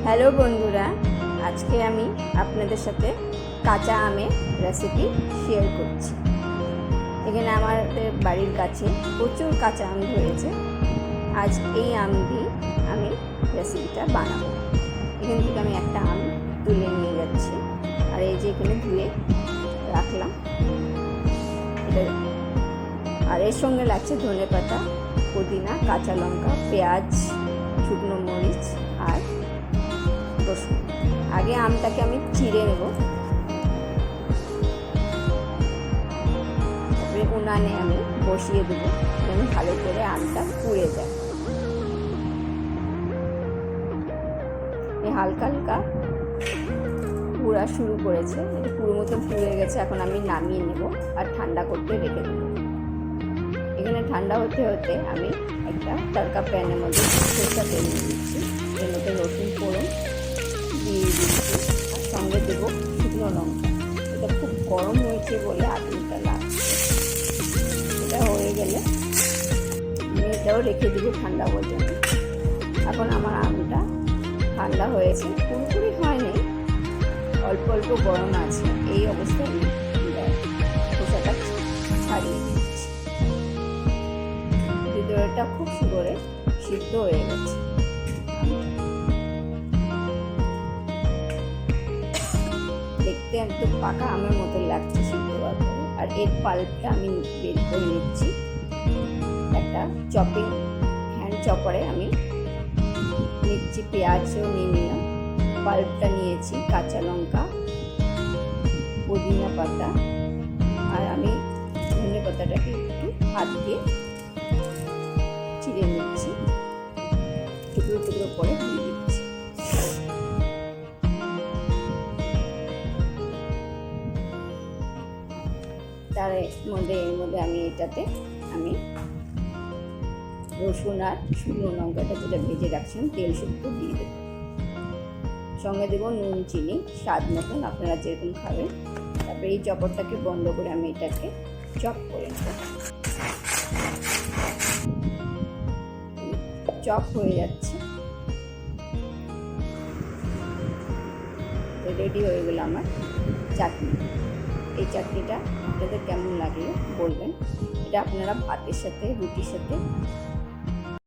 Hello বন্ধুরা, আজকে আমি আপনাদের সাথে কাঁচা আমের রেসিপি শেয়ার করছি। এখানে আমাদের বাড়ির কাছে প্রচুর কাঁচা আম ধরেছে। আজ এই আম দিয়ে আমি রেসিপিটা বানাবো। এখান থেকে আমি একটা আম তুলে নিয়ে যাচ্ছি, আর এই যে এখানে ধুয়ে রাখলাম এটা। আর এর সঙ্গে লাগছে ধনেপাতা, পুদিনা, কাঁচা লঙ্কা, পেঁয়াজ, শুকনো মরিচ আর রসুন। আগে আমটাকে আমি চিড়ে নেব, তারপরে উনানে আমি বসিয়ে দেবো যেন ভালো করে আমটা পুড়ে যায়। এই হালকা হালকা পুড়া শুরু করেছে, এটা পুরো মতো পুড়ে গেছে। এখন আমি নামিয়ে নেব আর ঠান্ডা করতে রেখে দেবো। এখানে ঠান্ডা হতে হতে আমি একটা তড়কা প্যানের মধ্যে সরষের তেল দিয়ে দিচ্ছি। এর মধ্যে রসুন ফোড়ন দিয়ে দিচ্ছি, আর সঙ্গে দেবো শুকনো লঙ্কা। এটা খুব গরম হয়েছে বলে আগুনটা লাগছে। এটা হয়ে গেলে আমি এটাও রেখে দেবো ঠান্ডা পর্যন্ত। এখন আমার আমটা ঠান্ডা হয়েছে, পুরোপুরি হয়নি, অল্প অল্প গরম আছে। এই অবস্থায় খোসাটা ছাড়িয়ে দিচ্ছি। ভিতরটা খুব করে সিদ্ধ হয়ে গেছে। দেখতে একদম পাকা আমের মতো লাগছে সিদ্ধ হওয়ার পরে। আর এর পাল্পটা আমি বের করে নিচ্ছি। একটা চপিং হ্যান্ড চপারে আমি নিচ্ছি, পেঁয়াজও নিয়ে নিলাম, পাল্পটা নিয়েছি, কাঁচা লঙ্কা, পুদিনা পাতা, আর আমি ধনে পাতাটাকে একটু হাত দিয়ে চিড়ে নিচ্ছি, টুকরো টুকরো করে দিয়ে দিচ্ছি। তার এর মধ্যে আমি এটাতে আমি রসুন আর শুকনো লঙ্কাটা যেটা ভেজে রাখছেন তেল শুদ্ধ দিয়ে দেবো। সঙ্গে দেবো নুন, চিনি স্বাদ মতন, আপনারা যেরকম খাবেন। তারপরে এই চপরটাকে বন্ধ করে আমি এটাকে চপ করে নেব। চপ হয়ে যাচ্ছে, রেডি হয়ে গেল আমার চাটনি। এই চাটনিটা আপনাদের কেমন লাগলো বলবেন। এটা আপনারা ভাতের সাথে, রুটির সাথে